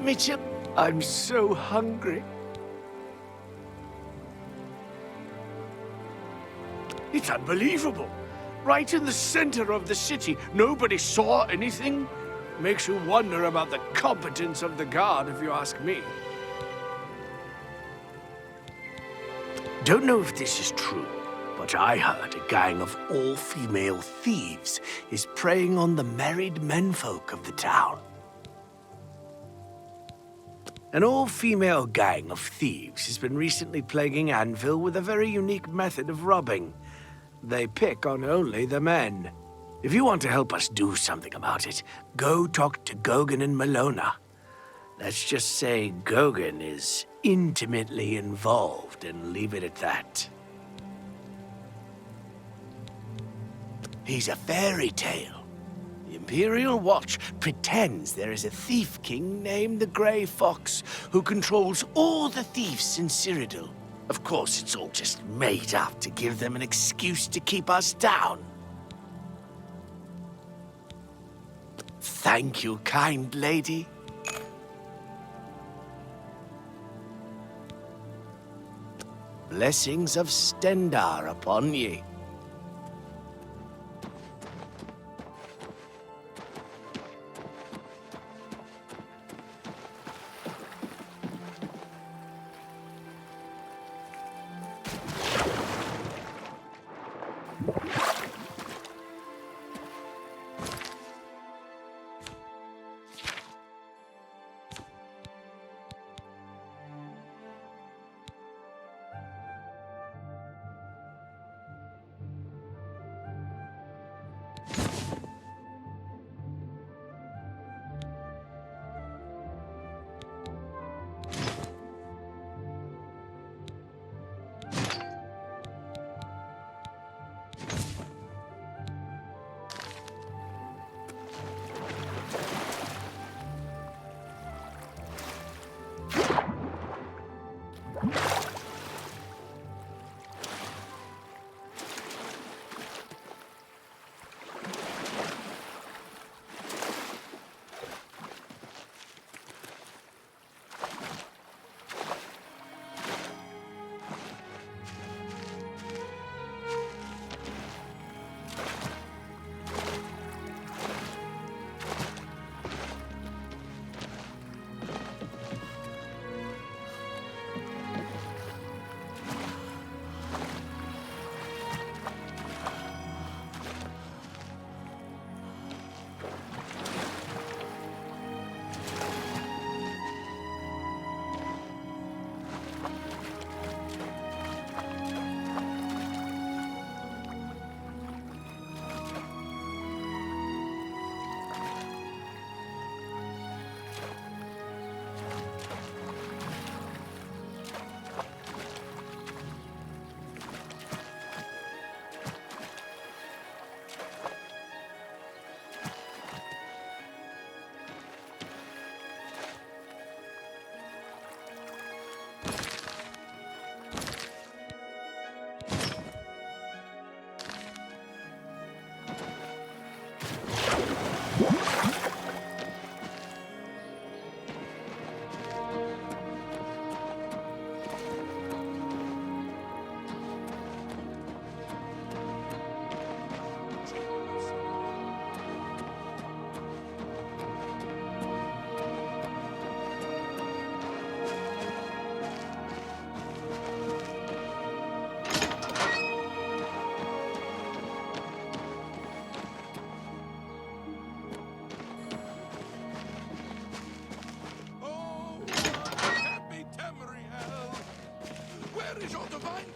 Mitchell, I'm so hungry. It's unbelievable. Right in the center of the city, nobody saw anything. Makes you wonder about the competence of the guard, if you ask me. Don't know if this is true, but I heard a gang of all-female thieves is preying on the married menfolk of the town. An all-female gang of thieves has been recently plaguing Anvil with a very unique method of robbing. They pick on only the men. If you want to help us do something about it, go talk to Gauguin and Malona. Let's just say Gauguin is intimately involved and leave it at that. He's a fairy tale. The Imperial Watch pretends there is a thief king named the Grey Fox who controls all the thieves in Cyrodiil. Of course, it's all just made up to give them an excuse to keep us down. Thank you, kind lady. Blessings of Stendarr upon ye.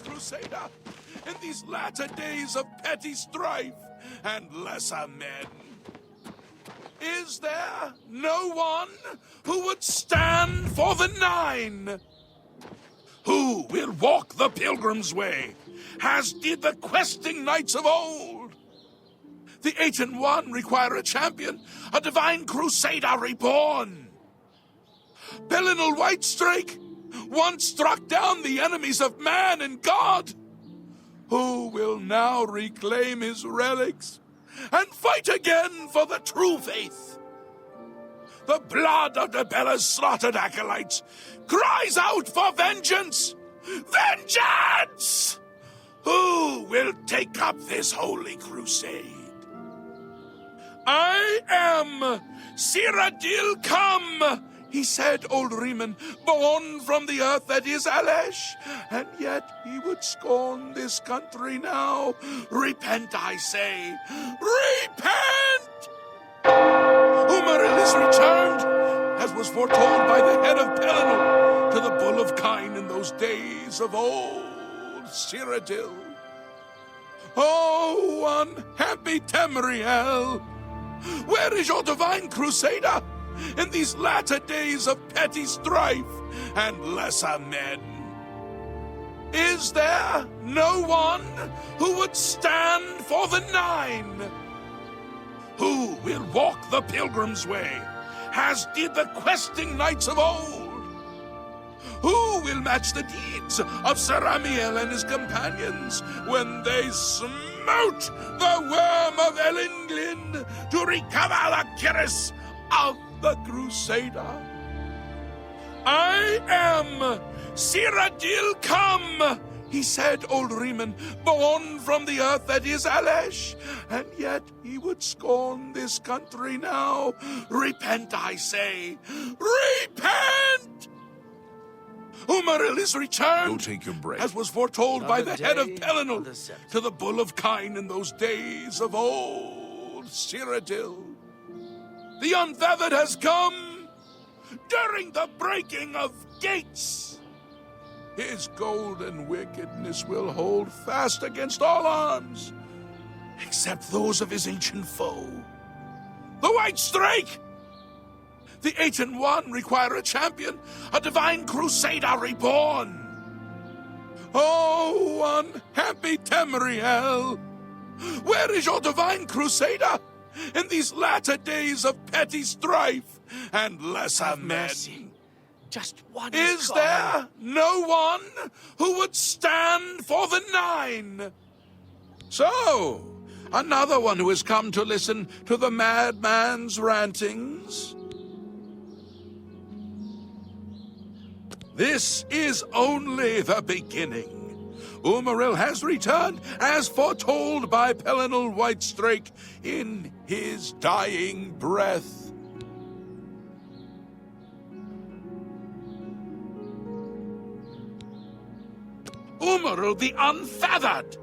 Crusader, in these latter days of petty strife and lesser men? Is there no one who would stand for the Nine? Who will walk the pilgrim's way, as did the questing knights of old? The 8 and 1 require a champion, a divine crusader reborn. Pelinal Whitestrake once struck down the enemies of man and God, who will now reclaim his relics and fight again for the true faith. the blood of Debella's slaughtered acolytes, cries out for vengeance! Vengeance! Who will take up this holy crusade? I am Cyrodiil come, he said, old Riemann, born from the earth that is Alesh, and yet he would scorn this country now. Repent, I say, repent! Umaril is returned, as was foretold by the head of Pelennor, to the Bull of Kine in those days of old, Cyrodiil. Oh, unhappy Tamriel! Where is your divine crusader in these latter days of petty strife and lesser men? Is there no one who would stand for the Nine? Who will walk the pilgrim's way, as did the questing knights of old? Who will match the deeds of Sir Amiel and his companions when they smote the worm of Elendil to recover the cuirass of the Crusader? I am Cyrodiil come, he said, old Riemann, born from the earth that is Alesh, and yet he would scorn this country now. Repent, I say, repent! Umaril is returned, Go take your break. as was foretold by the head of Pelennor, another scepter. to the Bull of Kine in those days of old, Cyrodiil. The unfeathered has come during the breaking of gates. His golden wickedness will hold fast against all arms, except those of his ancient foe, the White Strake. The 8 and 1 require a champion, a divine crusader reborn. Oh, unhappy Tamriel! Where is your divine crusader in these latter days of petty strife and lesser men? Mercy. Just one Is God. there no one who would stand for the Nine? So, another one who has come to listen to the madman's rantings? This is only the beginning. Umaril has returned, as foretold by Pelennor Whitestrake in his dying breath. Umaril the Unfeathered,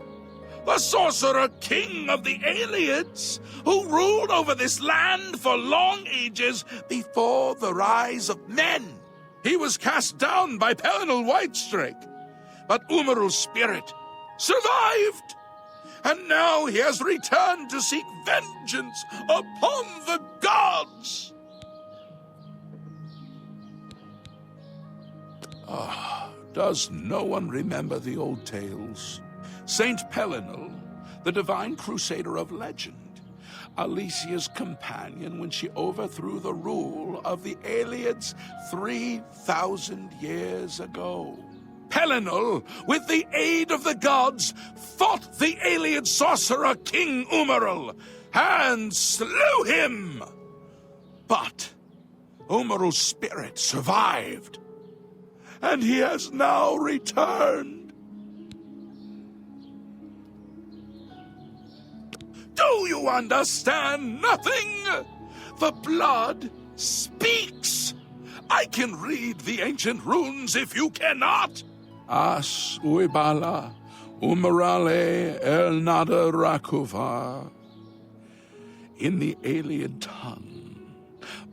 the sorcerer king of the Aelids, who ruled over this land for long ages before the rise of men. He was cast down by Pelennor Whitestrake, but Umaril's spirit survived, and now he has returned to seek vengeance upon the gods. Does no one remember the old tales? Saint Pelennor, the divine crusader of legend, Alicia's companion when she overthrew the rule of the Aelids 3,000 years ago. Pelennor, with the aid of the gods, fought the Aelid sorcerer King Umaril and slew him. But Umaril's spirit survived, and he has now returned. Do you understand nothing? The blood speaks. I can read the ancient runes if you cannot. As uibala umarale el nada rakuva. In the Aeliad tongue,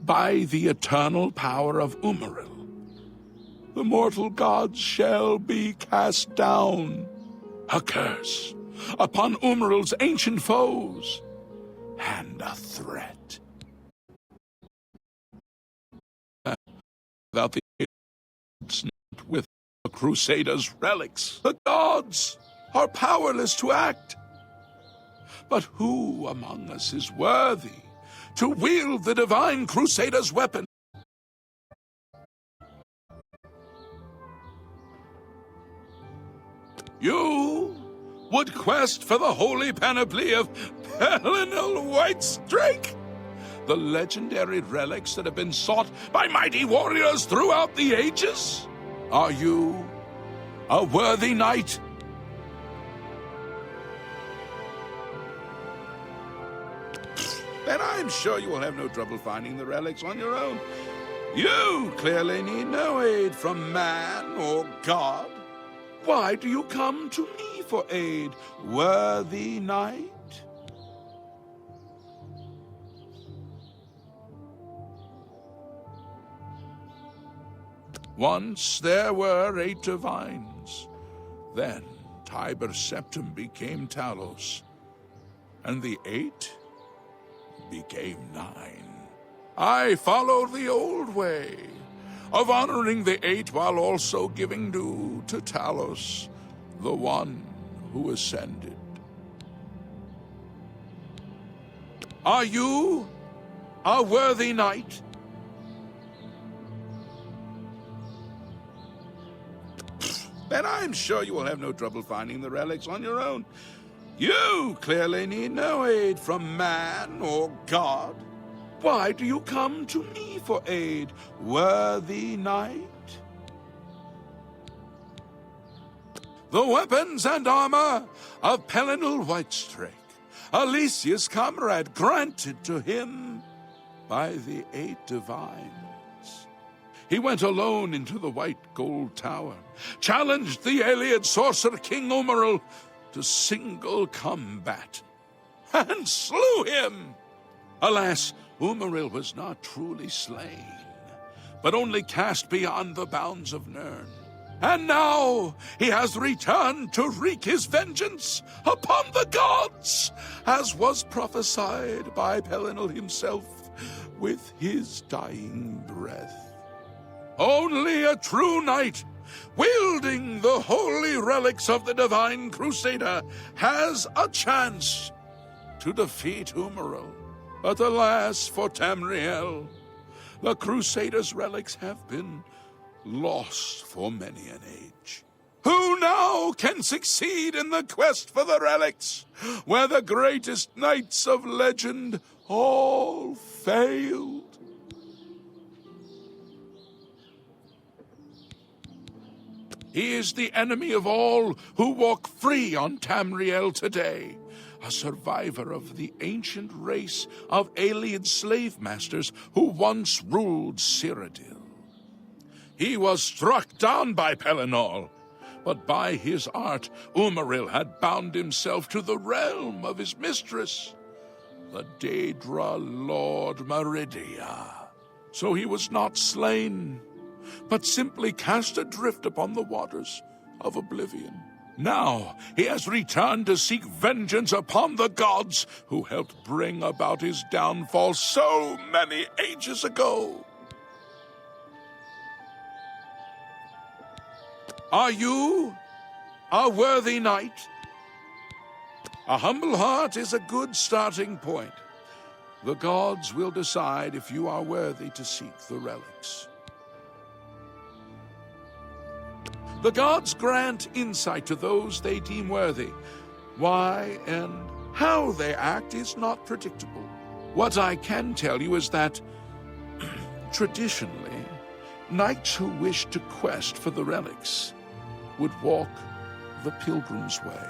by the eternal power of Umaril, the mortal gods shall be cast down. A curse upon Umaril's ancient foes, and a threat. Without the with the Crusaders' relics, the gods are powerless to act. But who among us is worthy to wield the divine Crusader's weapon? You would quest for the holy panoply of Pelennor Whitestrake, The legendary relics that have been sought by mighty warriors throughout the ages? Are you a worthy knight? Then I'm sure you will have no trouble finding the relics on your own. You clearly need no aid from man or God. Why do you come to me for aid, worthy knight? Once there were 8 divines. Then Tiber Septim became Talos, and the 8 became 9. I followed the old way of honoring the 8 while also giving due to Talos, the one who ascended. Are you a worthy knight? Then I'm sure you will have no trouble finding the relics on your own. You clearly need no aid from man or God. Why do you come to me for aid, worthy knight? The weapons and armor of Pelinal Whitestrake, Alicia's comrade, granted to him by the 8 divines. He went alone into the White Gold Tower, challenged the alien sorcerer King Umaril to single combat, and slew him. Alas, Umaril was not truly slain, but only cast beyond the bounds of Nirn. And now he has returned to wreak his vengeance upon the gods, as was prophesied by Pelinal himself with his dying breath. Only a true knight, wielding the holy relics of the Divine Crusader, has a chance to defeat Umaril. But alas for Tamriel, the Crusader's relics have been lost for many an age. Who now can succeed in the quest for the relics, where the greatest knights of legend all failed? He is the enemy of all who walk free on Tamriel today, a survivor of the ancient race of alien slave masters who once ruled Cyrodiil. He was struck down by Pelinal, but by his art, Umaril had bound himself to the realm of his mistress, the Daedra Lord Meridia. So he was not slain, but simply cast adrift upon the waters of Oblivion. Now he has returned to seek vengeance upon the gods who helped bring about his downfall so many ages ago. Are you a worthy knight? A humble heart is a good starting point. The gods will decide if you are worthy to seek the relics. The gods grant insight to those they deem worthy. Why and how they act is not predictable. What I can tell you is that, traditionally, knights who wish to quest for the relics would walk the Pilgrim's Way,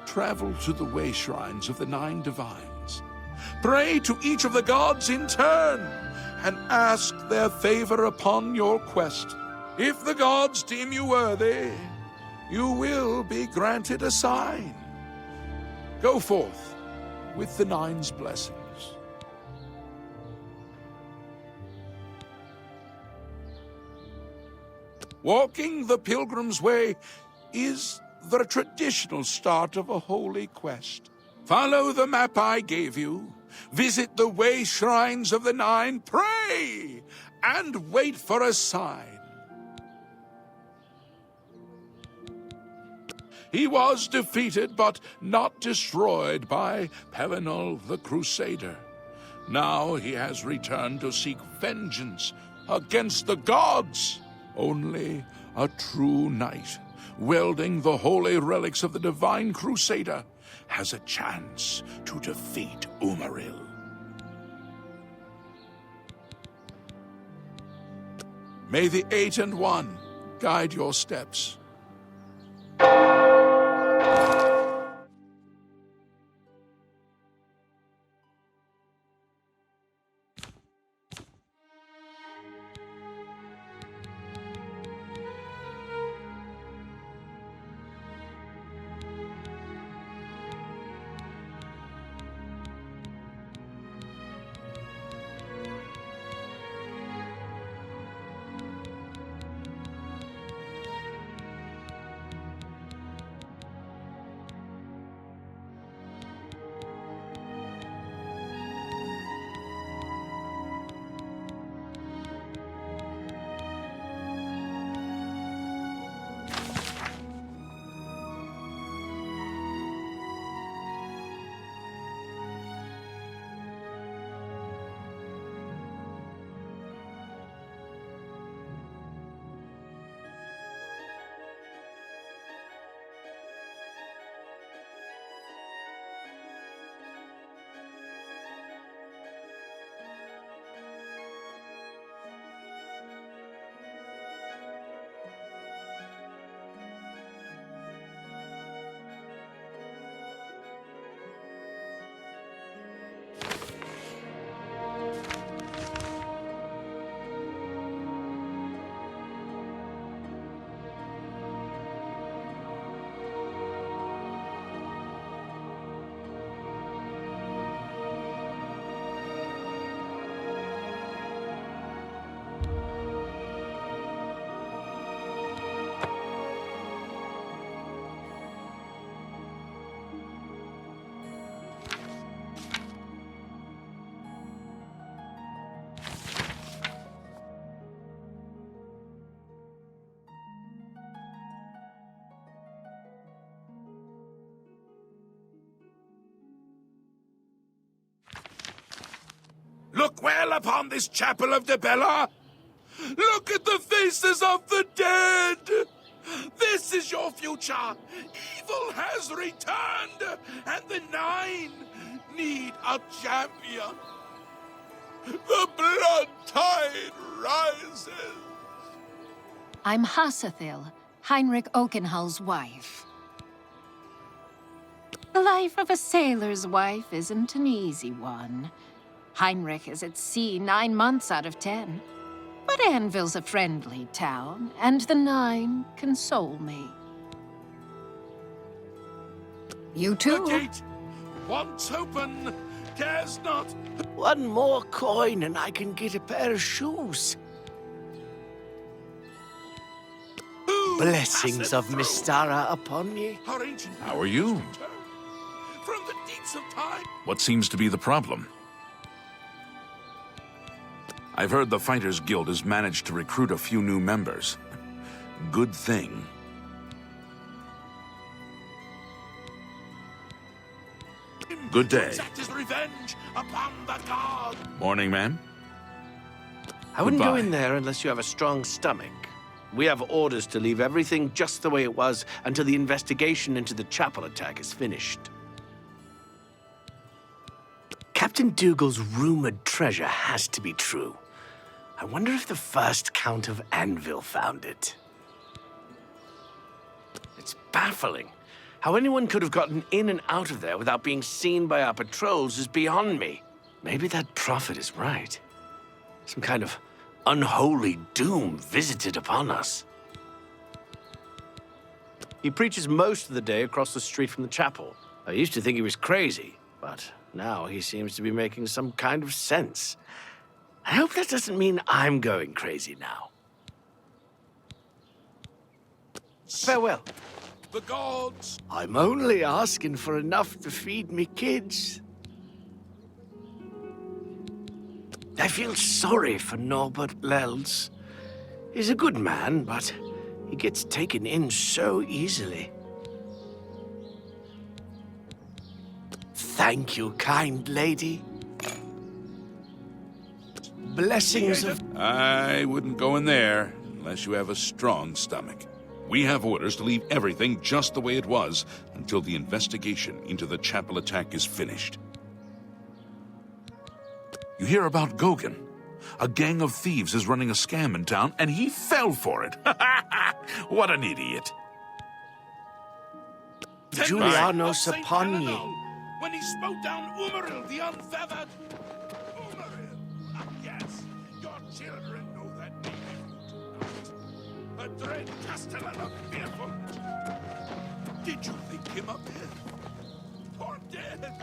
travel to the way shrines of the 9 divines, pray to each of the gods in turn, and ask their favor upon your quest. If the gods deem you worthy, you will be granted a sign. Go forth with the 9's blessings. Walking the Pilgrim's Way is the traditional start of a holy quest. Follow the map I gave you, visit the way shrines of the 9, pray, and wait for a sign. He was defeated, but not destroyed by Pelinal the Crusader. Now he has returned to seek vengeance against the gods. Only a true knight, wielding the holy relics of the Divine Crusader, has a chance to defeat Umaril. May the 8 and 1 guide your steps. Look well upon this chapel of Debella. Look at the faces of the dead. This is your future. Evil has returned, and the 9 need a champion. The blood tide rises. I'm Hassathil, Heinrich Oakenhull's wife. The life of a sailor's wife isn't an easy one. Heinrich is at sea 9 months out of 10. But Anvil's a friendly town, and the 9 console me. You too. The gate, once open, cares not. One more coin and I can get a pair of shoes. Who Blessings passeth of through? Mystara upon ye. Our ancient How are you? from the deeps of time. What seems to be the problem? I've heard the Fighters Guild has managed to recruit a few new members. Good thing. Good day. Exact his revenge upon the god. Morning, man. I wouldn't go Goodbye. in there unless you have a strong stomach. We have orders to leave everything just the way it was until the investigation into the chapel attack is finished. Captain Dougal's rumored treasure has to be true. I wonder if the first Count of Anvil found it. It's baffling. How anyone could have gotten in and out of there without being seen by our patrols is beyond me. Maybe that prophet is right. Some kind of unholy doom visited upon us. He preaches most of the day across the street from the chapel. I used to think he was crazy, but now he seems to be making some kind of sense. I hope that doesn't mean I'm going crazy now. Farewell. The gods. I'm only asking for enough to feed me kids. I feel sorry for Norbert Lels. He's a good man, but he gets taken in so easily. Thank you, kind lady. Blessings of... I wouldn't go in there unless you have a strong stomach. We have orders to leave everything just the way it was until the investigation into the chapel attack is finished. You hear about Gaugen? A gang of thieves is running a scam in town, and he fell for it. What an idiot. Giuliano Saint Sapagni. Helena, when he smote down Umaril the Unfeathered. Umaril! Ah, yes, your children know that name if you do not. A dread castellan of fearfulness. Did you think him up here? Or dead?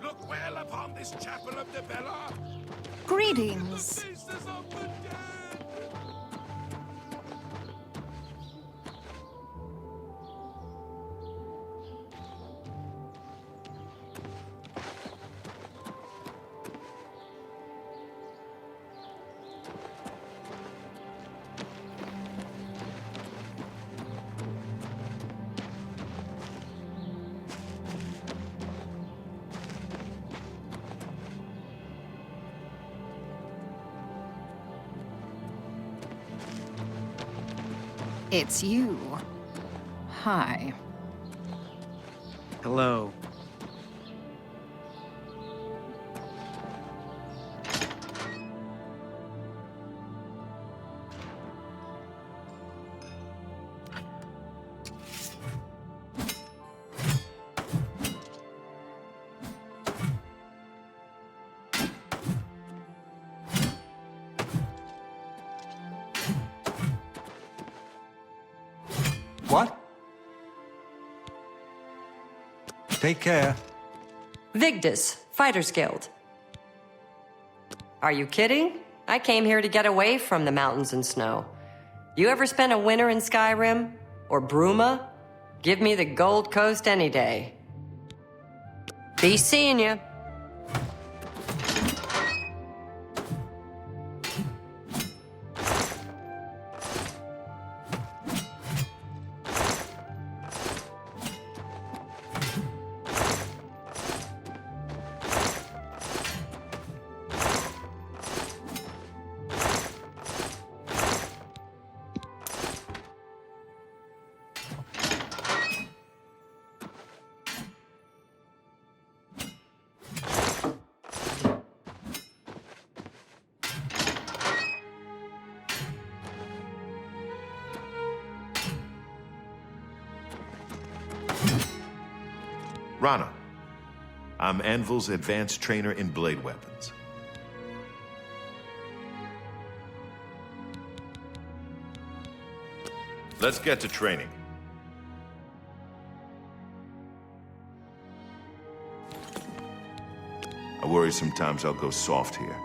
Look well upon this chapel of the Bella. Greetings. Faces of the dead. It's you. Hi. Hello. What? Take care. Vigdis, Fighters Guild. Are you kidding? I came here to get away from the mountains and snow. You ever spent a winter in Skyrim? Or Bruma? Give me the Gold Coast any day. Be seeing you. Rana. I'm Anvil's advanced trainer in blade weapons. Let's get to training. I worry sometimes I'll go soft here.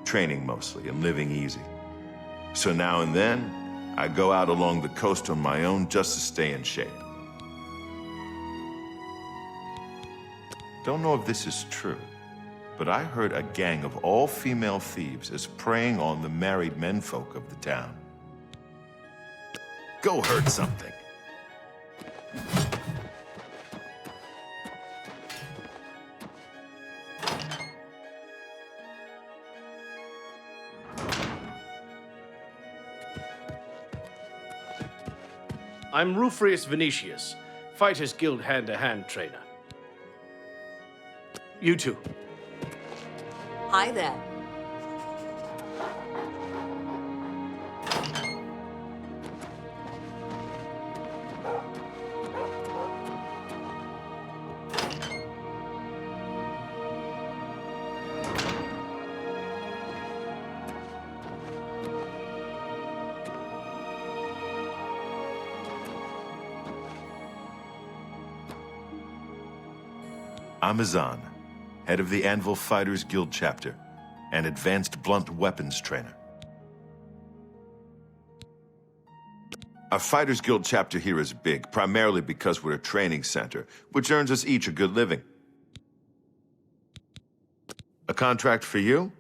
Training mostly and living easy. So now and then, I go out along the coast on my own just to stay in shape. Don't know if this is true, but I heard a gang of all-female thieves is preying on the married menfolk of the town. Go hurt something. I'm Rufrius Venetius, Fighters Guild hand-to-hand trainer. You too. Hi there. I'm Azan, head of the Anvil Fighters Guild chapter and advanced blunt weapons trainer. Our Fighters Guild chapter here is big, primarily because we're a training center, which earns us each a good living. A contract for you?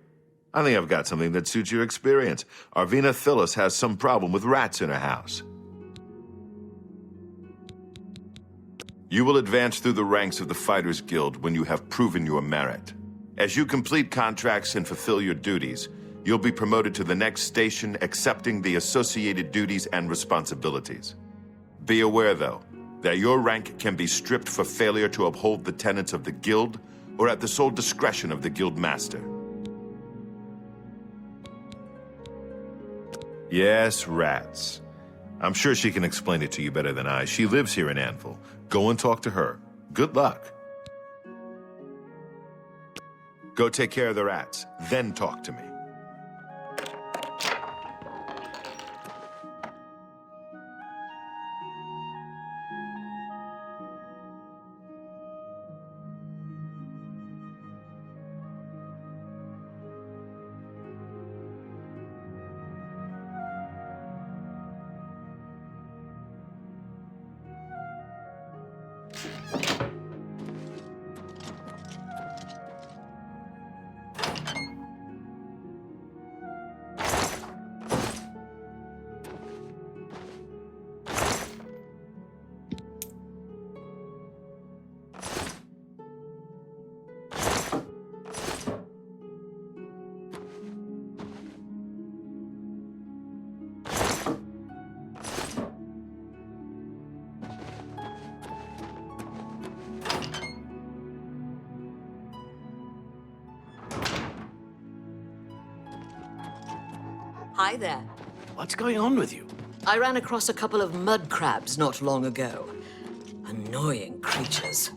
I think I've got something that suits your experience. Arvina Phyllis has some problem with rats in her house. You will advance through the ranks of the Fighters Guild when you have proven your merit. As you complete contracts and fulfill your duties, you'll be promoted to the next station, accepting the associated duties and responsibilities. Be aware, though, that your rank can be stripped for failure to uphold the tenets of the Guild or at the sole discretion of the Guild Master. Yes, rats. I'm sure she can explain it to you better than I. She lives here in Anvil. Go and talk to her. Good luck. Go take care of the rats, then talk to me. Hi there. What's going on with you? I ran across a couple of mud crabs not long ago. Annoying creatures.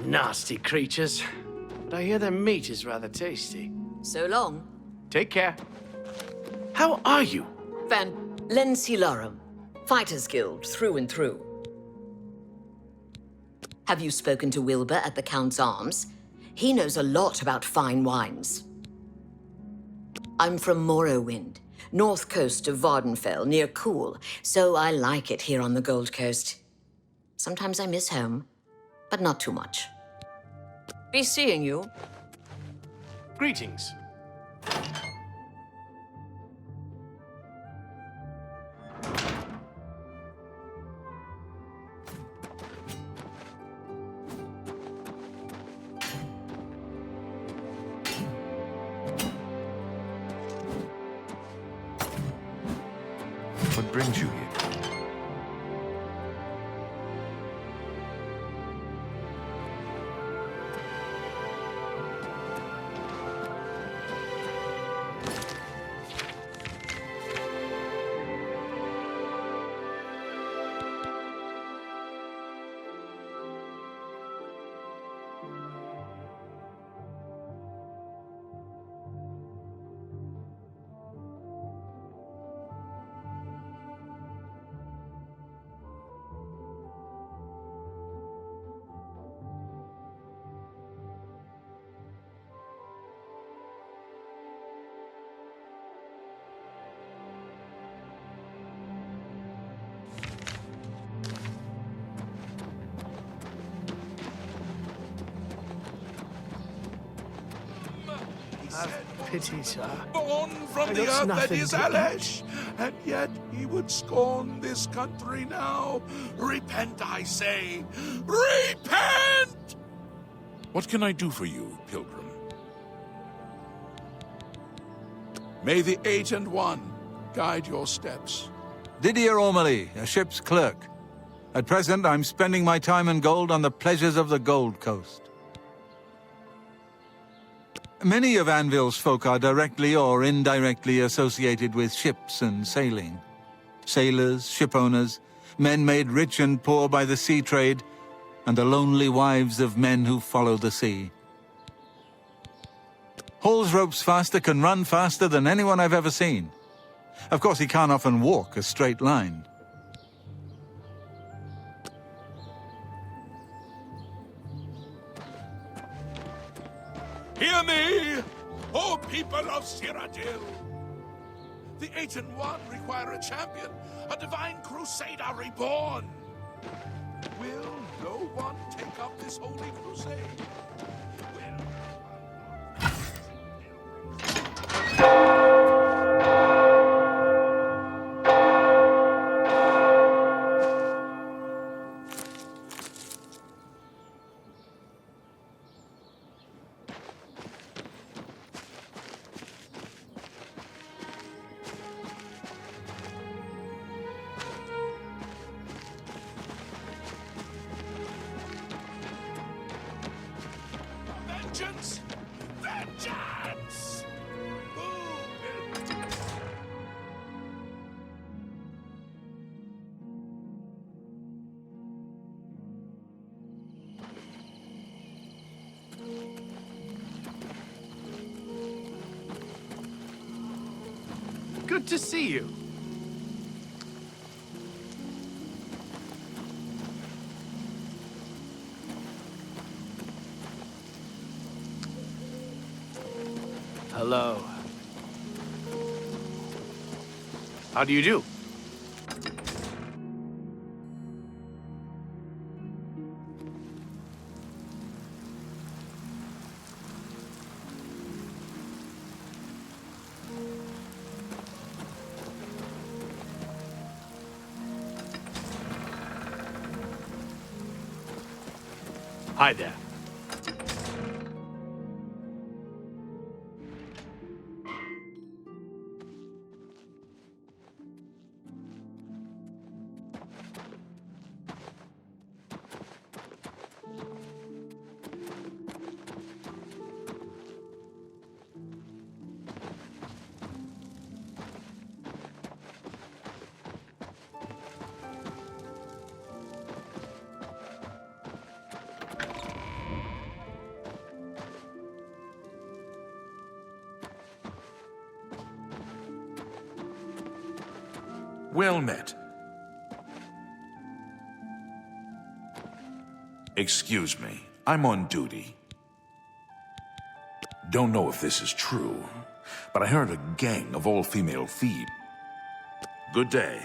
Nasty creatures. But I hear their meat is rather tasty. So long. Take care. How are you? Van Lensilarum. Fighters Guild, through and through. Have you spoken to Wilbur at the Count's Arms? He knows a lot about fine wines. I'm from Morrowind, north coast of Vardenfell, near Cool, so I like it here on the Gold Coast. Sometimes I miss home, but not too much. Be seeing you. Greetings. What brings you here? Have pity, sir. Born from I the got earth that nothing is to Alesh, and yet he would scorn this country now. Repent, I say. Repent! What can I do for you, pilgrim? May the 8 and 1 guide your steps. Didier Ormely, a ship's clerk. At present, I'm spending my time and gold on the pleasures of the Gold Coast. Many of Anvil's folk are directly or indirectly associated with ships and sailing. Sailors, shipowners, men made rich and poor by the sea trade, and the lonely wives of men who follow the sea. Hall's ropes faster can run faster than anyone I've ever seen. Of course, he can't often walk a straight line. Hear me, O people of Cyrodiil! The 8 and 1 require a champion, a divine crusader reborn. Will no one take up this holy crusade? Vengeance! Vengeance! Who will... Good to see you. Hello. How do you do? Hi there. Well met. Excuse me, I'm on duty. Don't know if this is true, but I heard a gang of all-female thieves. Good day.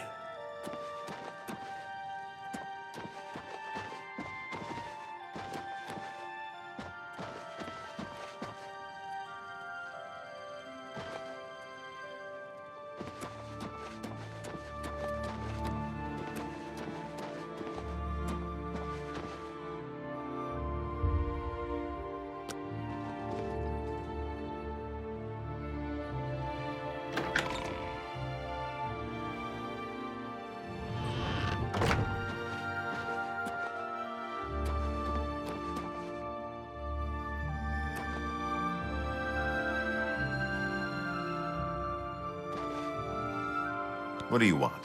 What do you want?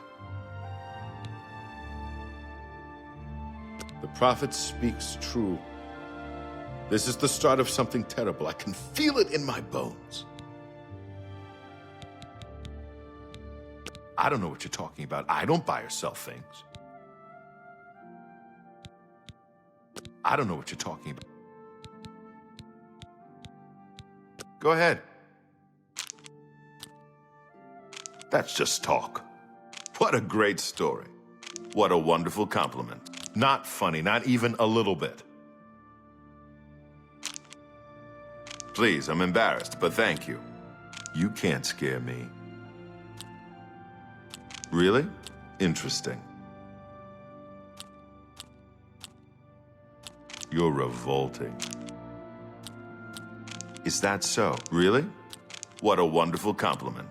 The prophet speaks true. This is the start of something terrible. I can feel it in my bones. I don't know what you're talking about. I don't buy or sell things. I don't know what you're talking about. Go ahead. That's just talk. What a great story. What a wonderful compliment. Not funny, not even a little bit. Please, I'm embarrassed, but thank you. You can't scare me. Really? Interesting. You're revolting. Is that so? Really? What a wonderful compliment.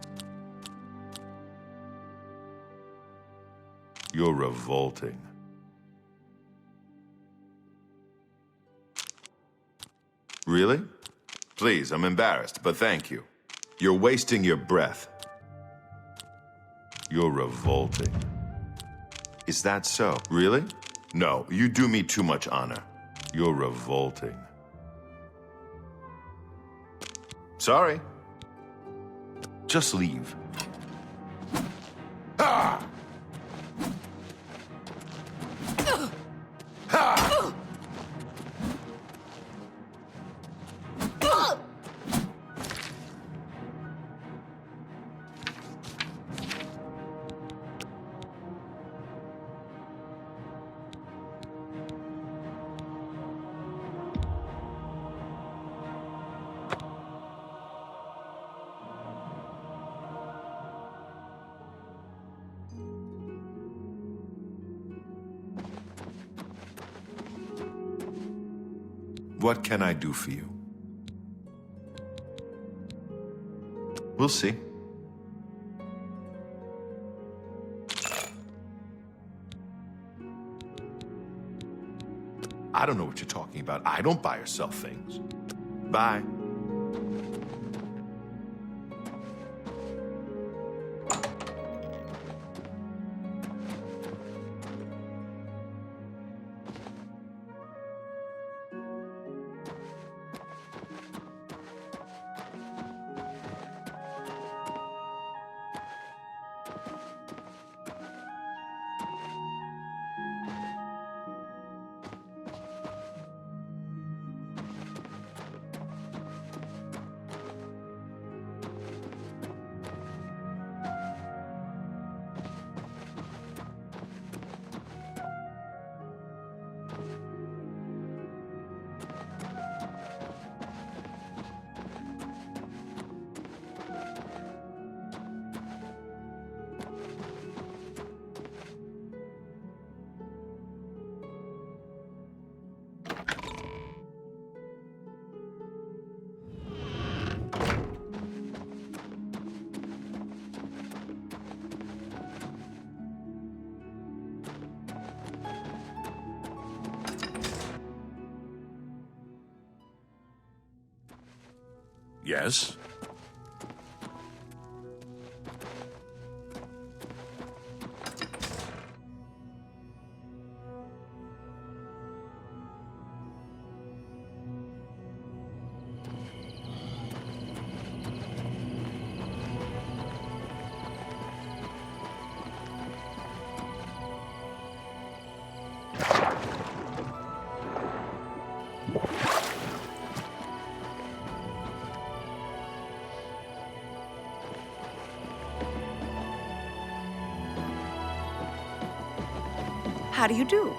You're revolting. Really? Please, I'm embarrassed, but thank you. You're wasting your breath. You're revolting. Is that so? Really? No, you do me too much honor. You're revolting. Sorry. Just leave. Ha! Ha! What can I do for you? We'll see. I don't know what you're talking about. I don't buy or sell things. Bye. Yes? How do you do?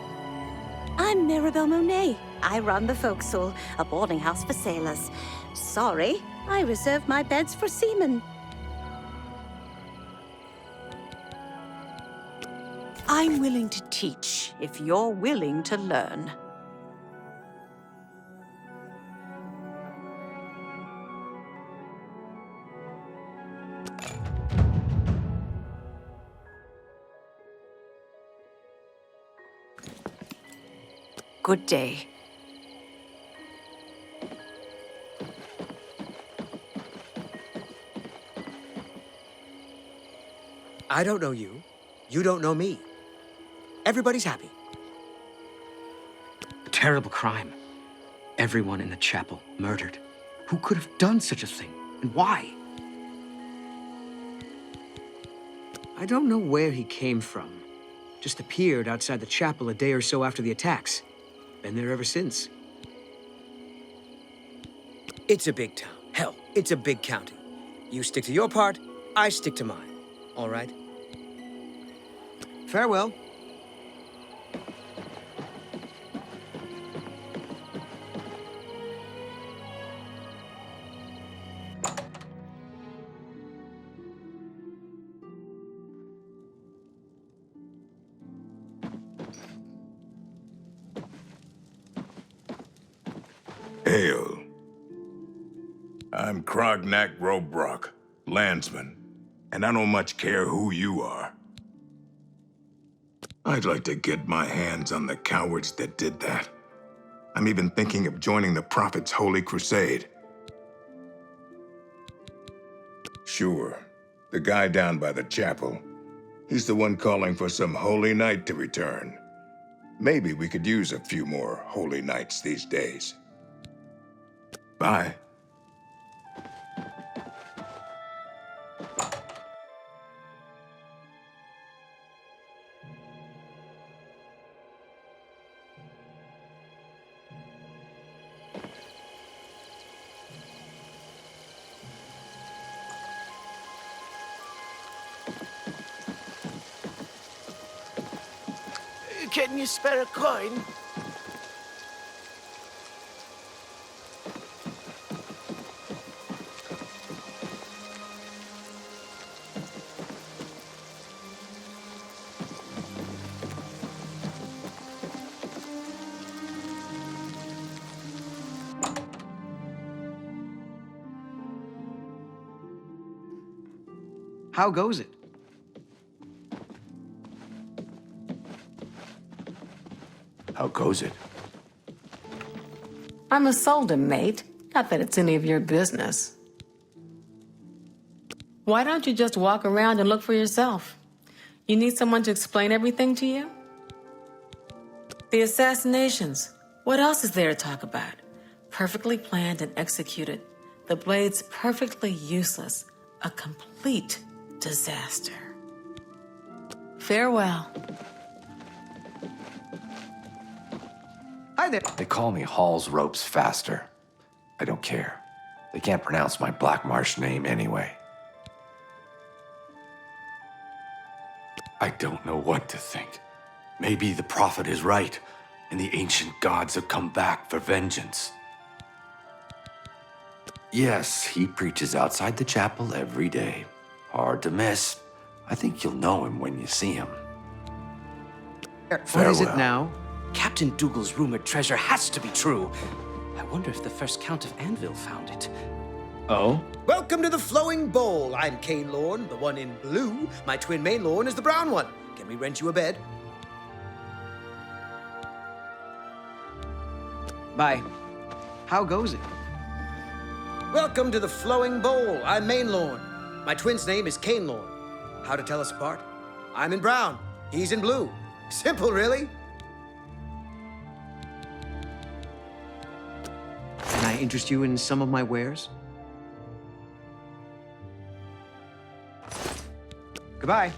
I'm Mirabelle Monet. I run the Forecastle, a boarding house for sailors. Sorry, I reserve my beds for seamen. I'm willing to teach if you're willing to learn. Good day. I don't know you. You don't know me. Everybody's happy. A terrible crime. Everyone in the chapel murdered. Who could have done such a thing? And why? I don't know where he came from. Just appeared outside the chapel a day or so after the attacks. Been there ever since. It's a big town. Hell, it's a big county. You stick to your part, I stick to mine. All right? Farewell. Hail. I'm Krognak Robrock, landsman, and I don't much care who you are. I'd like to get my hands on the cowards that did that. I'm even thinking of joining the Prophet's Holy Crusade. Sure. The guy down by the chapel. He's the one calling for some holy knight to return. Maybe we could use a few more holy knights these days. Bye. Can you spare a coin? How goes it? How goes it? I'm a Solden, mate. Not that it's any of your business. Why don't you just walk around and look for yourself? You need someone to explain everything to you? The assassinations. What else is there to talk about? Perfectly planned and executed. The Blade's perfectly useless. A complete disaster. Farewell. Hi there. They call me Hall's Ropes Faster. I don't care. They can't pronounce my Black Marsh name anyway. I don't know what to think. Maybe the Prophet is right, and the ancient gods have come back for vengeance. Yes, he preaches outside the chapel every day. Hard to miss. I think you'll know him when you see him. What is it Farewell. Now, Captain Dougal's rumored treasure has to be true. I wonder if the first Count of Anvil found it. Oh? Welcome to the Flowing Bowl. I'm Kane Lorne, the one in blue. My twin main Lorne is the brown one. Can we rent you a bed? Bye. How goes it? Welcome to the Flowing Bowl. I'm main Lorne. My twin's name is Kane Lorne. How to tell us apart? I'm in brown. He's in blue. Simple, really. Can I interest you in some of my wares? Goodbye.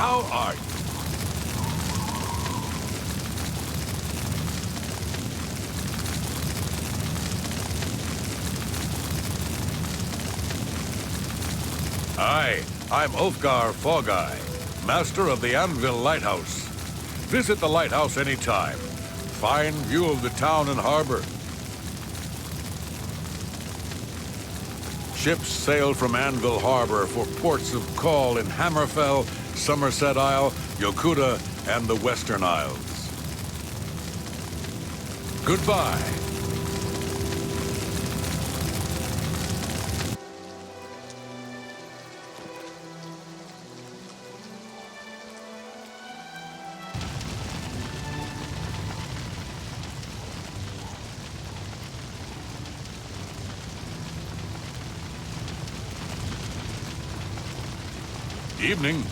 How are you? Hi, I'm Ulfgar Fogai, master of the Anvil Lighthouse. Visit the lighthouse anytime. Fine view of the town and harbor. Ships sail from Anvil Harbor for ports of call in Hammerfell, Somerset Isle, Yokuda, and the Western Isles. Goodbye. Evening.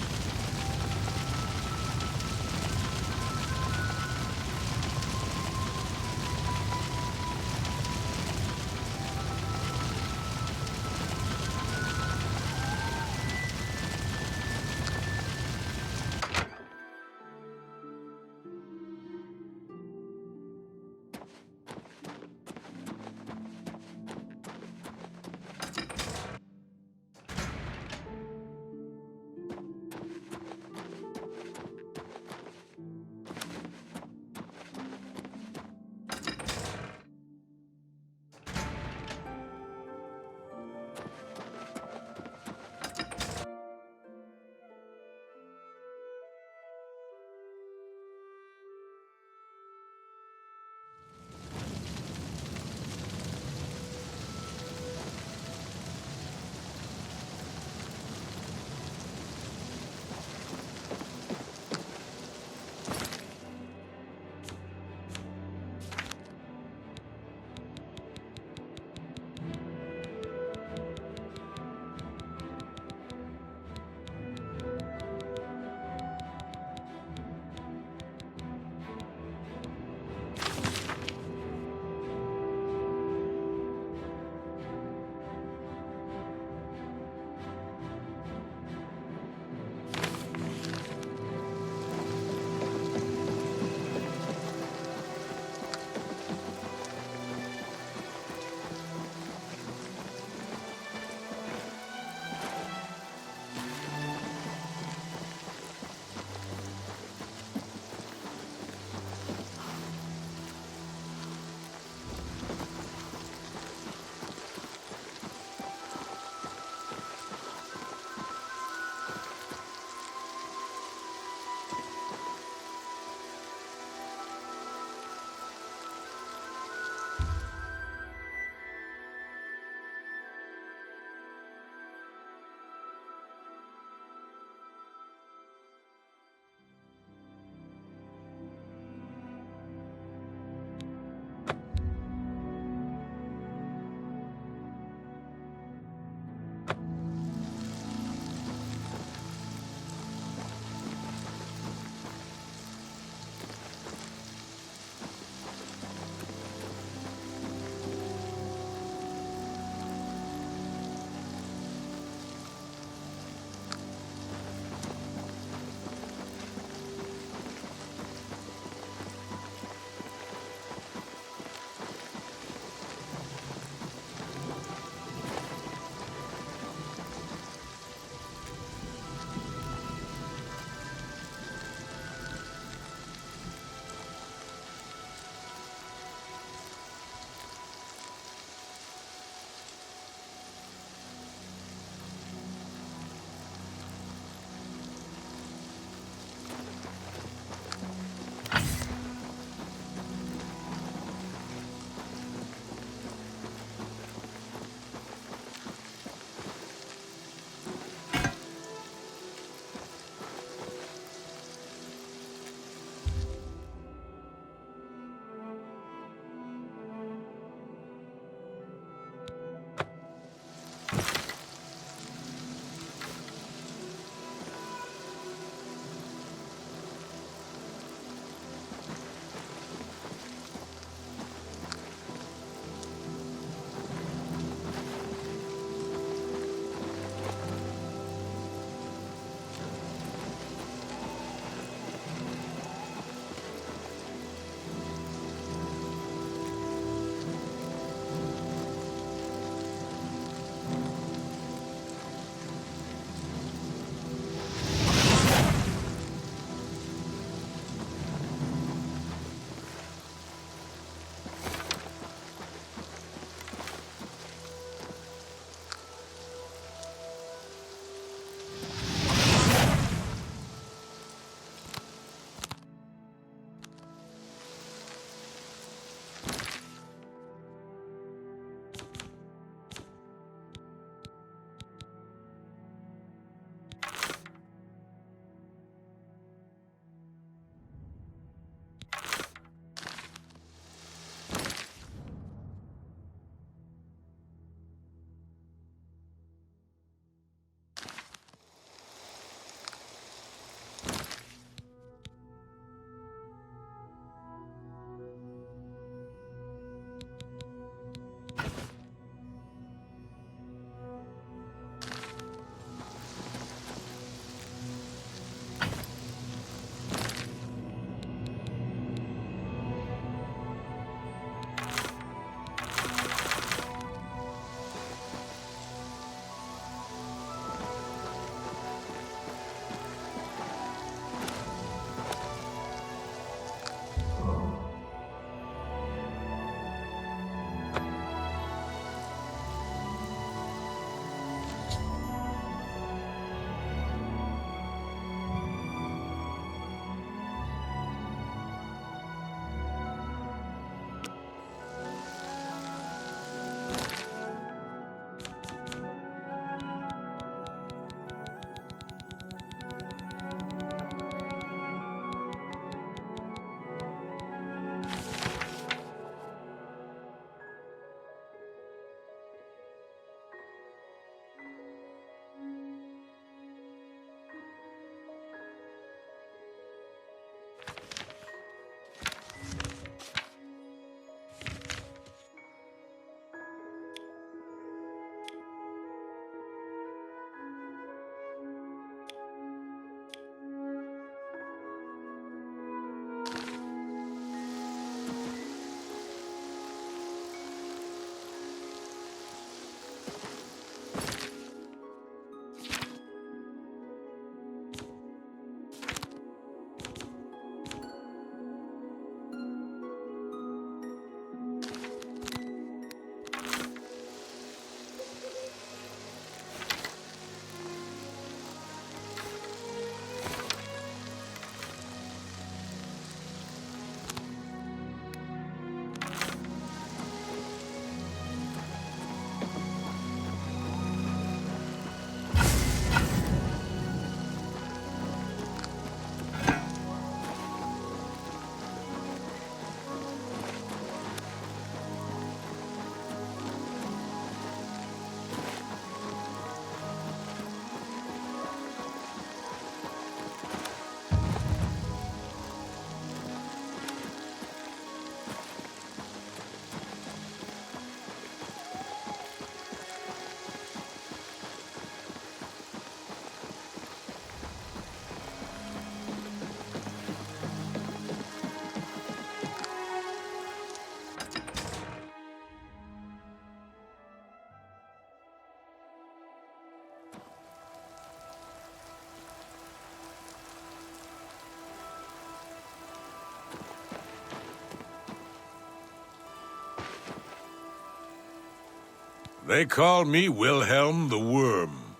They call me Wilhelm the Worm,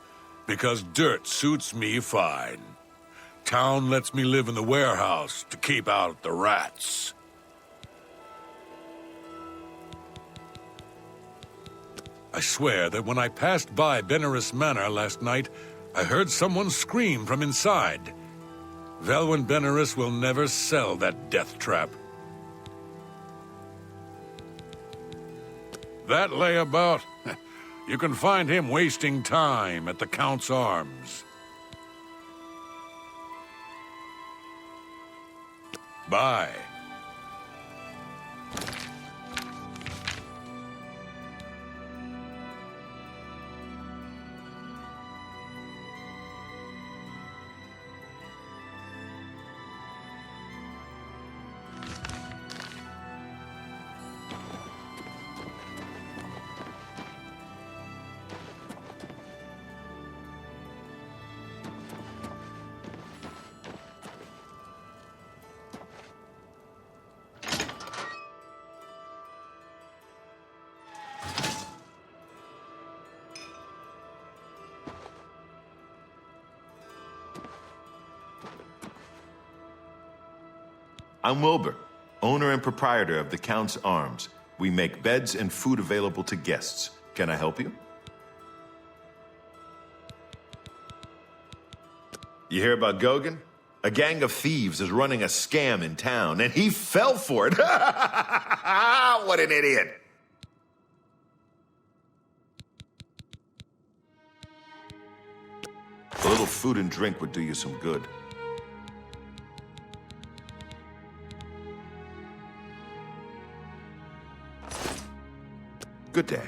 because dirt suits me fine. Town lets me live in the warehouse to keep out the rats. I swear that when I passed by Benaris Manor last night, I heard someone scream from inside. Velwyn Benaris will never sell that death trap. That layabout, you can find him wasting time at the Count's Arms. Bye. I'm Wilbur, owner and proprietor of the Count's Arms. We make beds and food available to guests. Can I help you? You hear about Gauguin? A gang of thieves is running a scam in town, and he fell for it. What an idiot! A little food and drink would do you some good. Good day.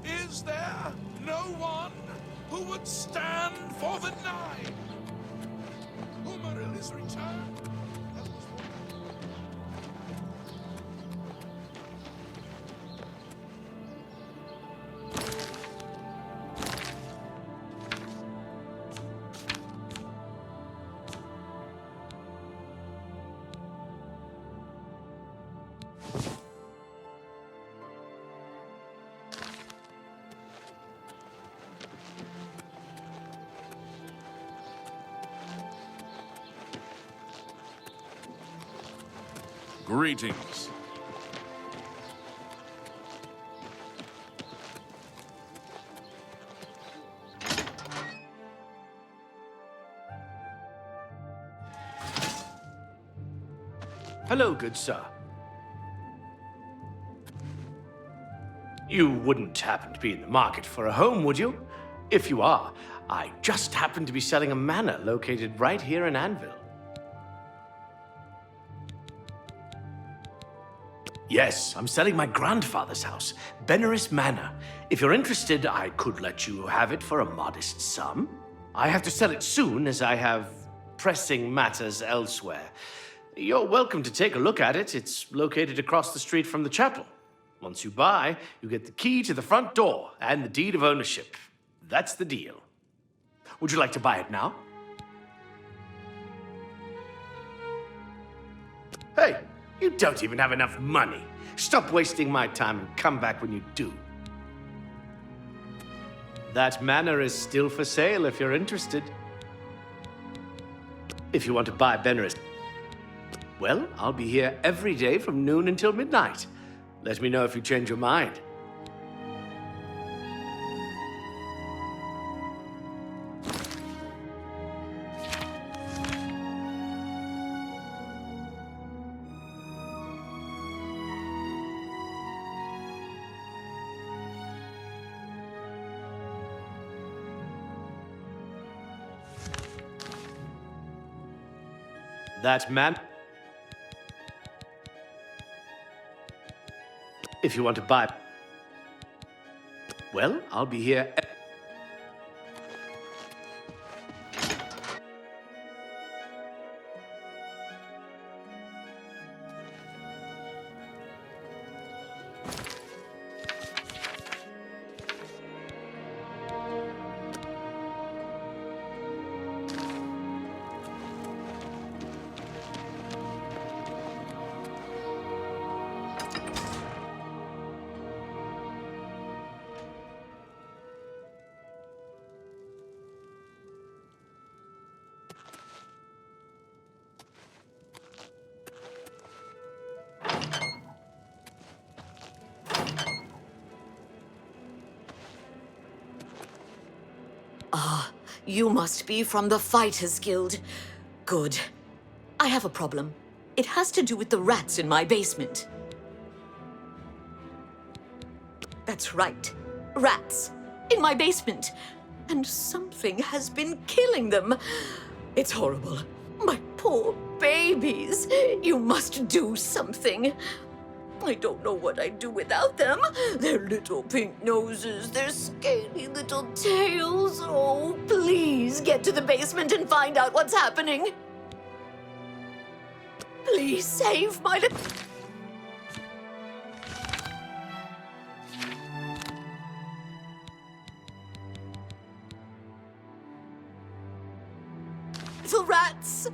Is there no one who would stand for the Nine? Umaril is returned. Greetings. Hello, good sir. You wouldn't happen to be in the market for a home, would you? If you are, I just happen to be selling a manor located right here in Anvil. Yes, I'm selling my grandfather's house, Benaris Manor. If you're interested, I could let you have it for a modest sum. I have to sell it soon, as I have pressing matters elsewhere. You're welcome to take a look at it. It's located across the street from the chapel. Once you buy, you get the key to the front door and the deed of ownership. That's the deal. Would you like to buy it now? Hey, you don't even have enough money. Stop wasting my time and come back when you do. That manor is still for sale if you're interested. If you want to buy Benaris, well, I'll be here every day from noon until midnight. Let me know if you change your mind. That man... If you want to buy... Well, I'll be here... You must be from the Fighters Guild. Good. I have a problem. It has to do with the rats in my basement. That's right. Rats. In my basement. And something has been killing them. It's horrible. My poor babies. You must do something. I don't know what I'd do without them. Their little pink noses, their scaly little tails. Oh, please get to the basement and find out what's happening. Please save my little... little rats.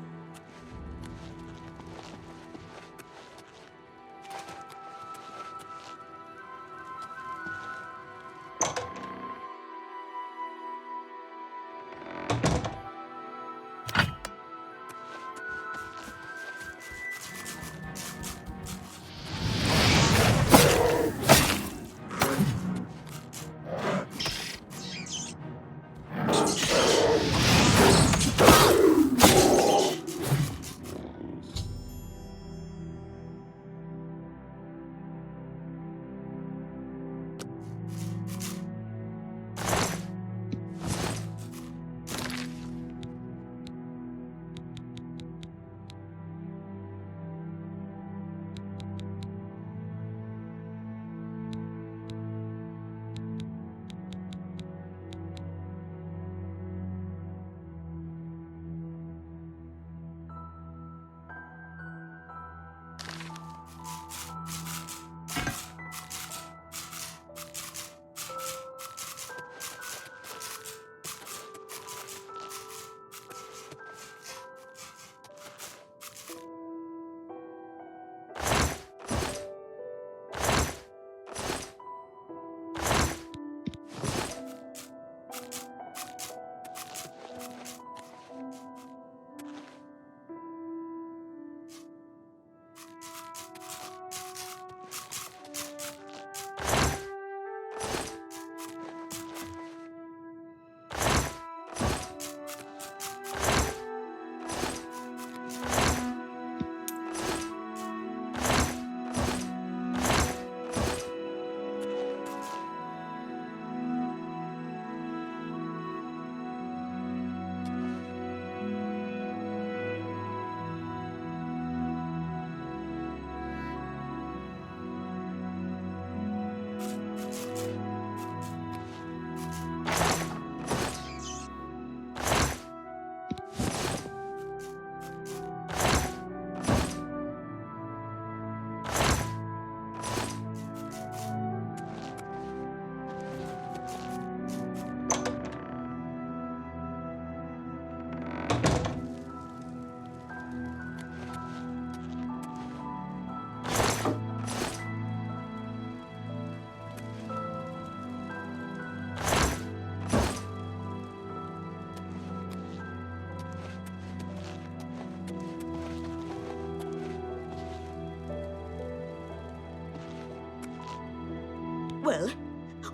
Well,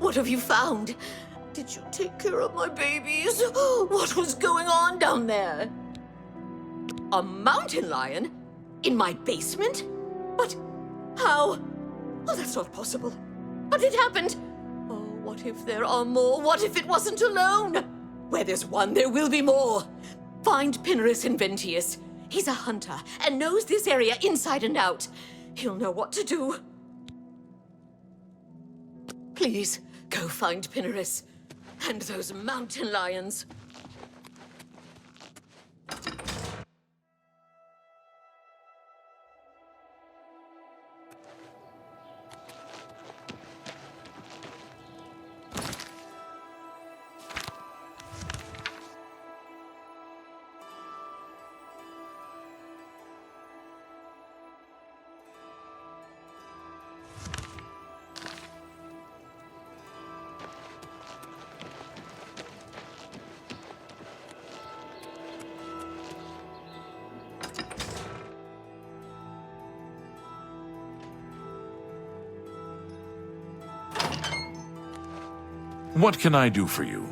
what have you found? Did you take care of my babies? What was going on down there? A mountain lion? In my basement? But how? Oh, that's not possible. But it happened. Oh, what if there are more? What if it wasn't alone? Where there's one, there will be more. Find Pinarus Inventius. He's a hunter and knows this area inside and out. He'll know what to do. Please, go find Pinarus and those mountain lions. What can I do for you?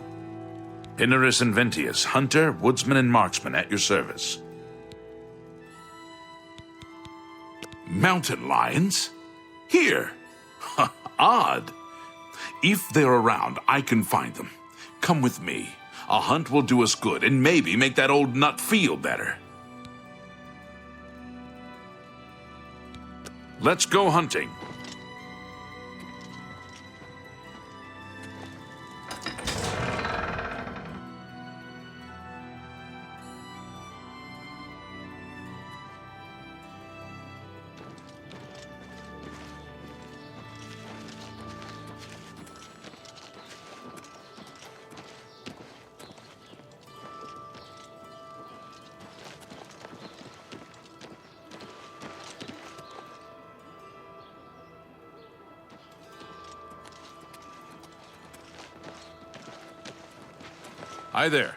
Pinarus Inventius, hunter, woodsman, and marksman at your service. Mountain lions? Here? Odd. If they're around, I can find them. Come with me. A hunt will do us good and maybe make that old nut feel better. Let's go hunting. Hi there.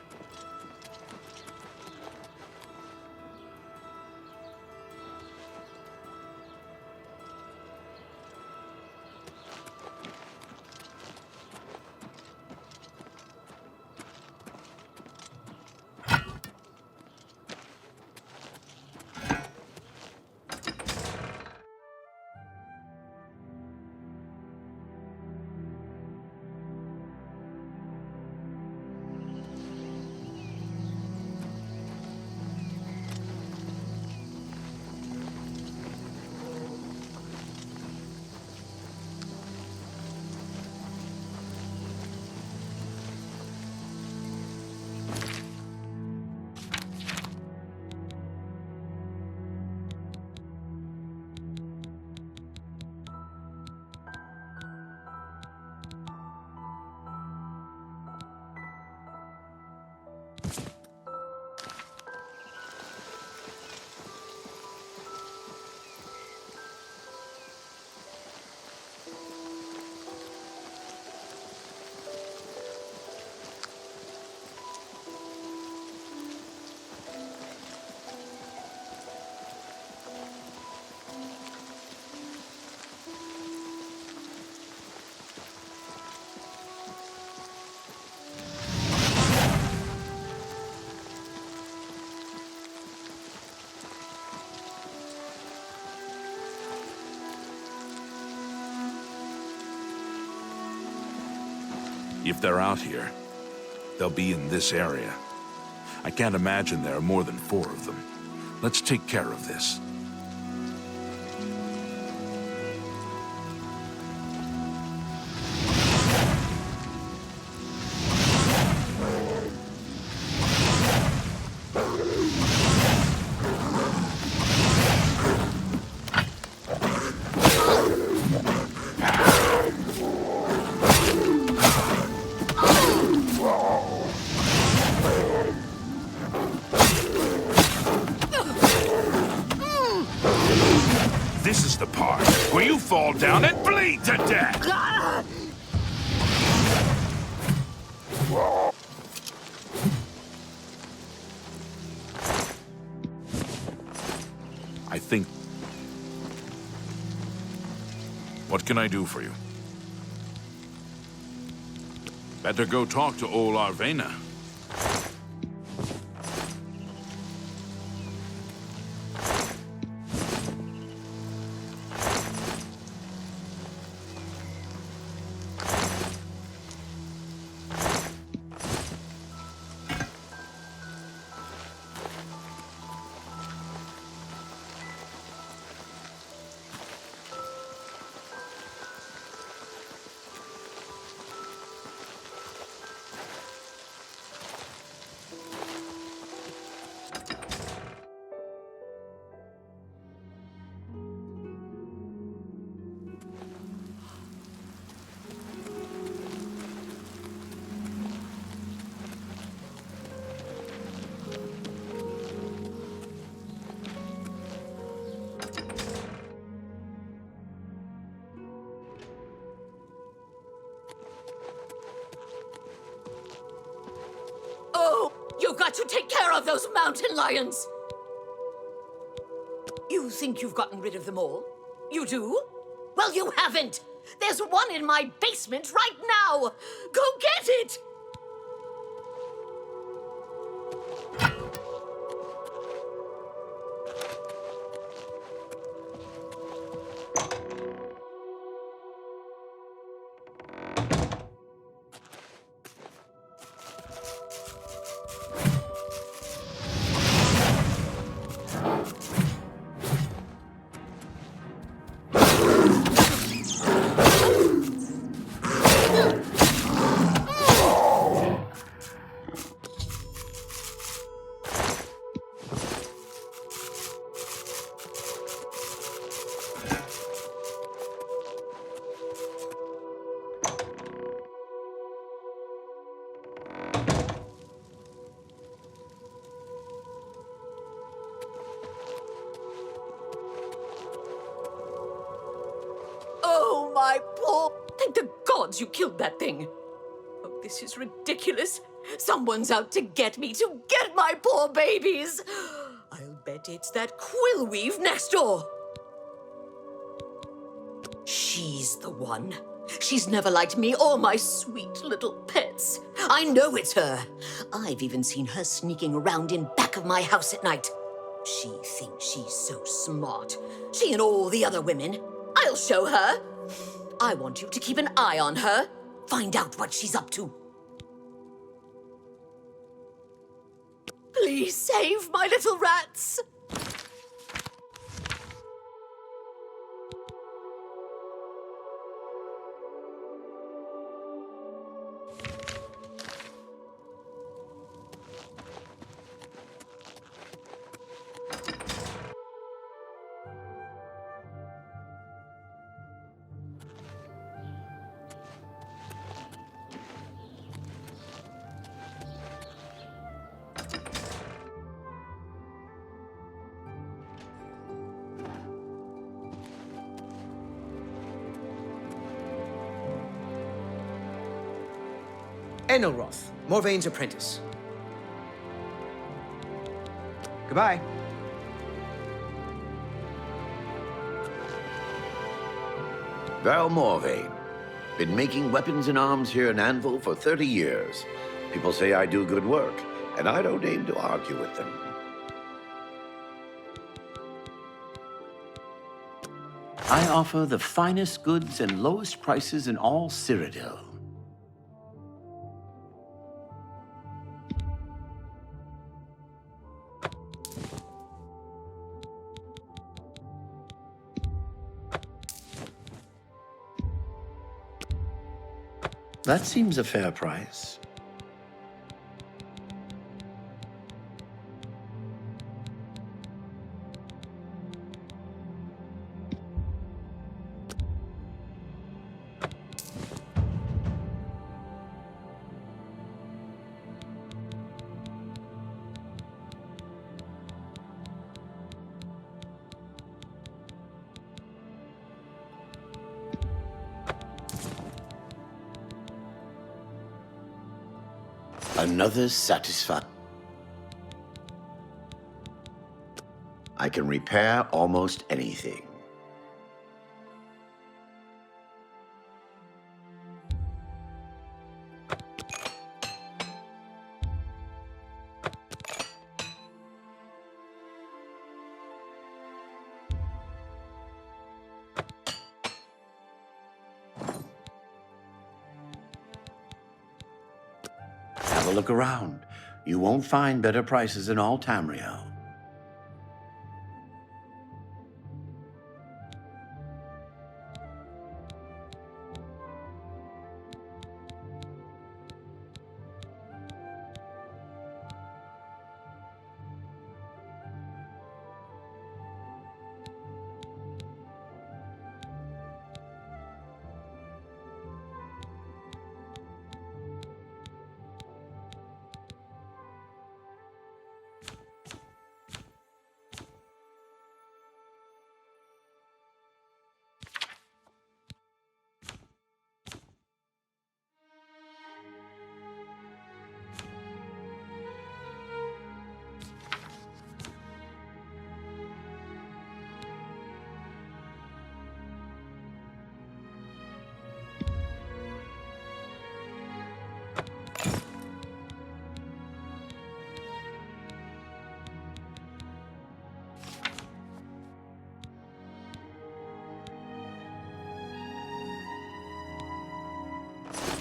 If they're out here, they'll be in this area. I can't imagine there are more than 4 of them. Let's take care of this. This is the part where you fall down and bleed to death! I think... What can I do for you? Better go talk to old Arvena. Oh, you've got to take care of those mountain lions! You think you've gotten rid of them all? You do? Well, you haven't! There's one in my basement right now! Go get it! Oh, my poor... Thank the gods you killed that thing. Oh, this is ridiculous. Someone's out to get me, to get my poor babies. I'll bet it's that quill weave next door. She's the one. She's never liked me or my sweet little pets. I know it's her. I've even seen her sneaking around in back of my house at night. She thinks she's so smart. She and all the other women. I'll show her. I want you to keep an eye on her. Find out what she's up to. Please save my little rats. Enelroth, Morvaine's apprentice. Goodbye. Val Morvaine. Been making weapons and arms here in Anvil for 30 years. People say I do good work, and I don't aim to argue with them. I offer the finest goods and lowest prices in all Cyrodiil. That seems a fair price. Another satisfaction. I can repair almost anything. Have a look around. You won't find better prices in all Tamriel.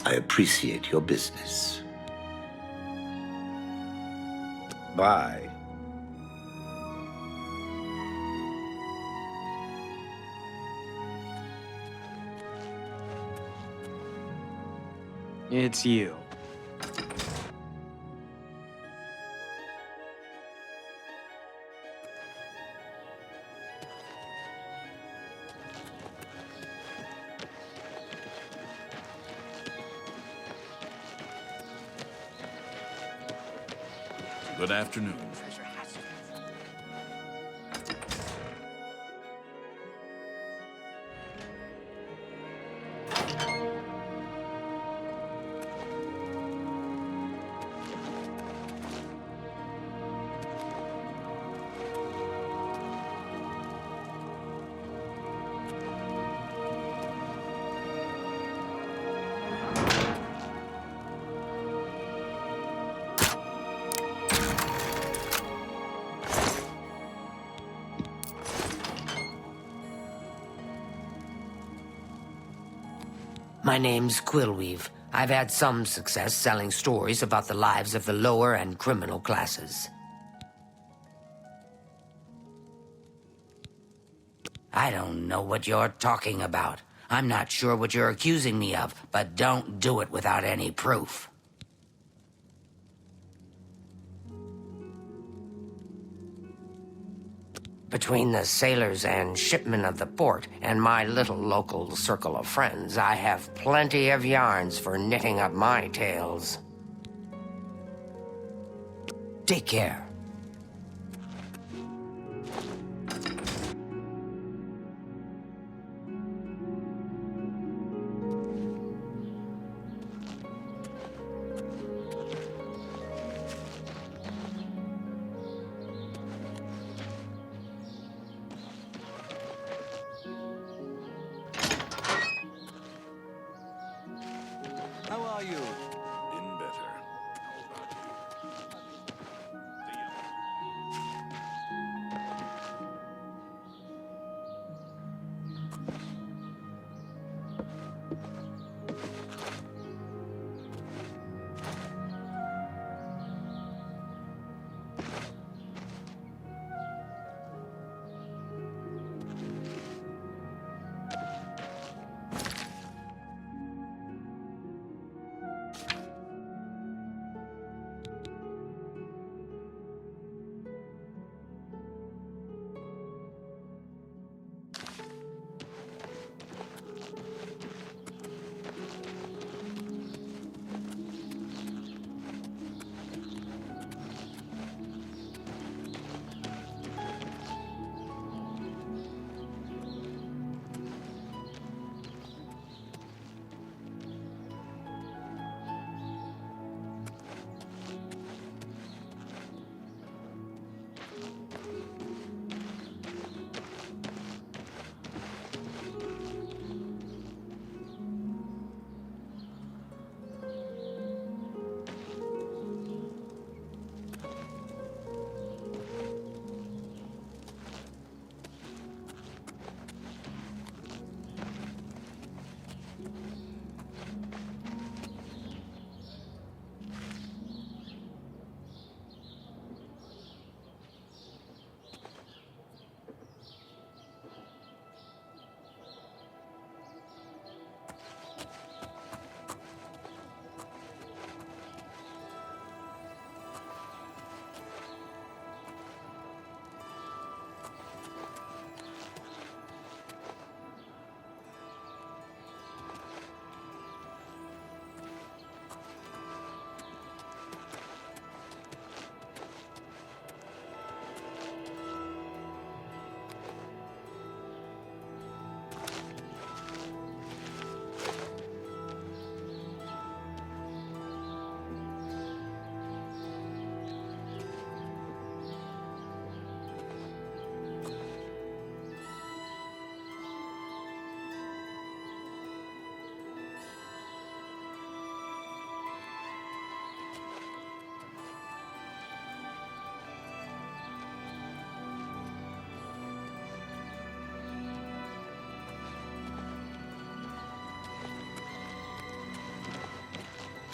I appreciate your business. Bye. It's you. Good afternoon. My name's Quillweave. I've had some success selling stories about the lives of the lower and criminal classes. I don't know what you're talking about. I'm not sure what you're accusing me of, but don't do it without any proof. Between the sailors and shipmen of the port and my little local circle of friends, I have plenty of yarns for knitting up my tales. Take care. How are you? Been better. How about you? The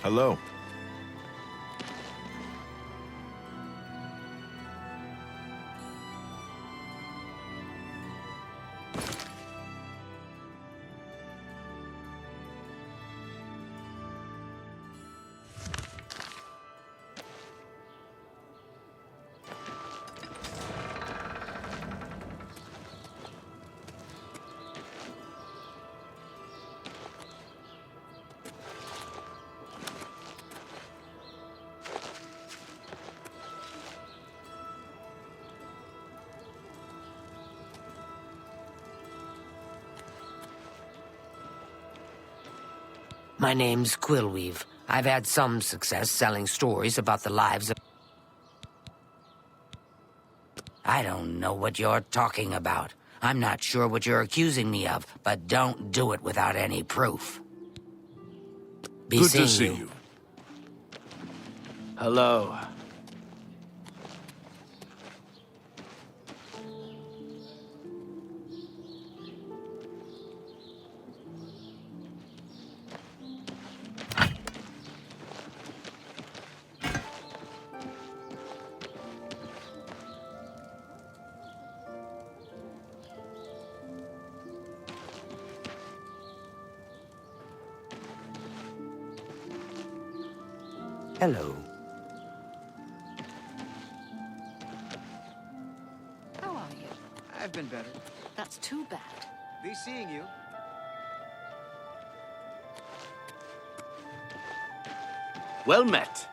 Hello. My name's Quillweave. I've had some success selling stories about the lives of... I don't know what you're talking about. I'm not sure what you're accusing me of, but don't do it without any proof. Good to see you. Hello. Hello. How are you? I've been better. That's too bad. Be seeing you. Well met.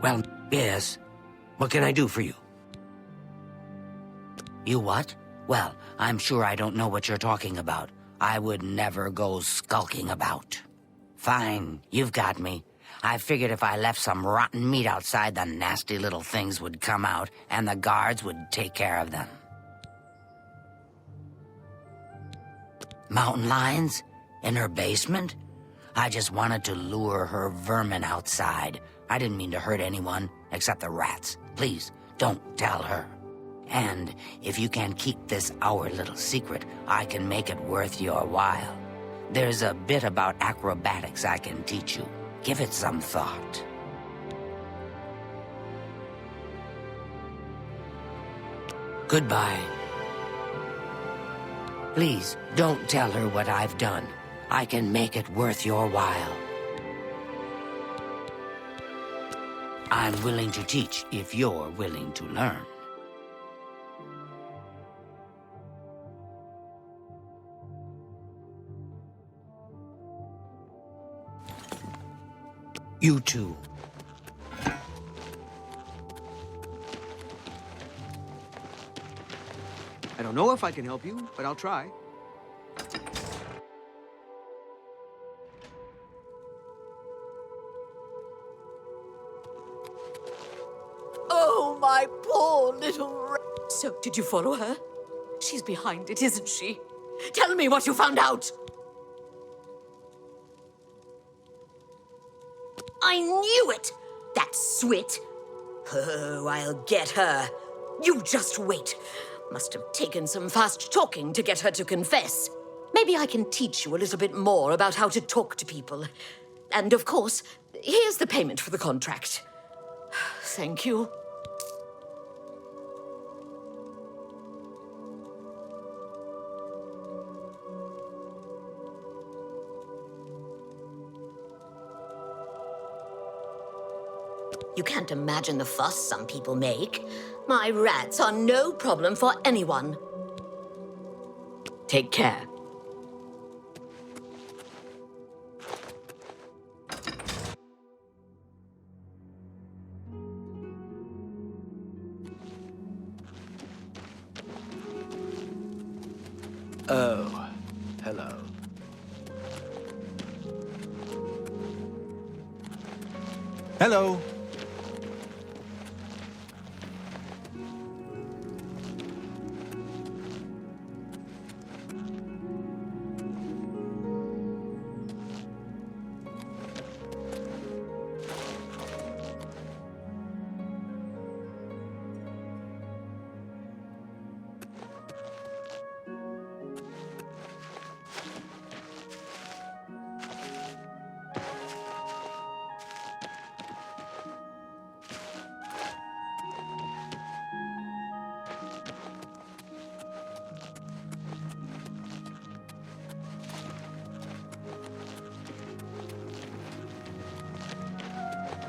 Well, yes. What can I do for you? You what? Well, I'm sure I don't know what you're talking about. I would never go skulking about. Fine, you've got me. I figured if I left some rotten meat outside, the nasty little things would come out, and the guards would take care of them. Mountain lions? In her basement? I just wanted to lure her vermin outside. I didn't mean to hurt anyone, except the rats. Please, don't tell her. And if you can keep this our little secret, I can make it worth your while. There's a bit about acrobatics I can teach you. Give it some thought. Goodbye. Please, don't tell her what I've done. I can make it worth your while. I'm willing to teach if you're willing to learn. You too. I don't know if I can help you, but I'll try. Oh, my poor little So, did you follow her? She's behind it, isn't she? Tell me what you found out! I knew it! That Swit! Oh, I'll get her. You just wait. Must have taken some fast talking to get her to confess. Maybe I can teach you a little bit more about how to talk to people. And of course, here's the payment for the contract. Thank you. You can't imagine the fuss some people make. My rats are no problem for anyone. Take care. Oh, hello. Hello.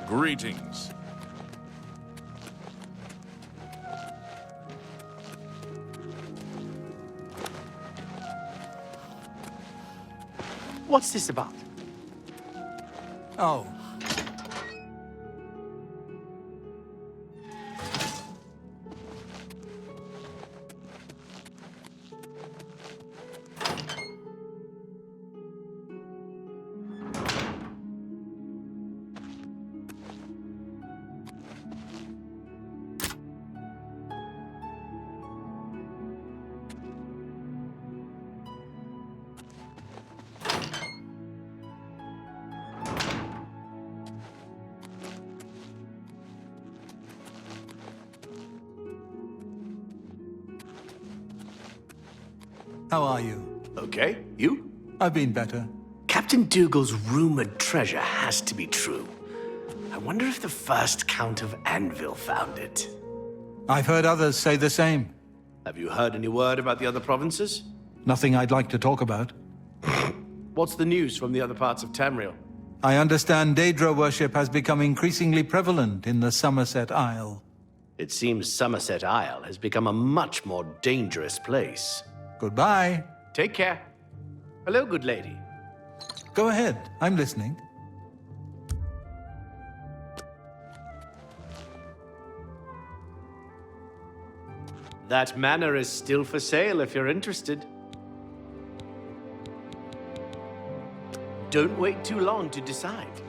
Greetings. What's this about? Oh. How are you? Okay, you? I've been better. Captain Dougal's rumored treasure has to be true. I wonder if the first Count of Anvil found it. I've heard others say the same. Have you heard any word about the other provinces? Nothing I'd like to talk about. What's the news from the other parts of Tamriel? I understand Daedra worship has become increasingly prevalent in the Somerset Isle. It seems Somerset Isle has become a much more dangerous place. Goodbye. Take care. Hello, good lady. Go ahead. I'm listening. That manor is still for sale if you're interested. Don't wait too long to decide.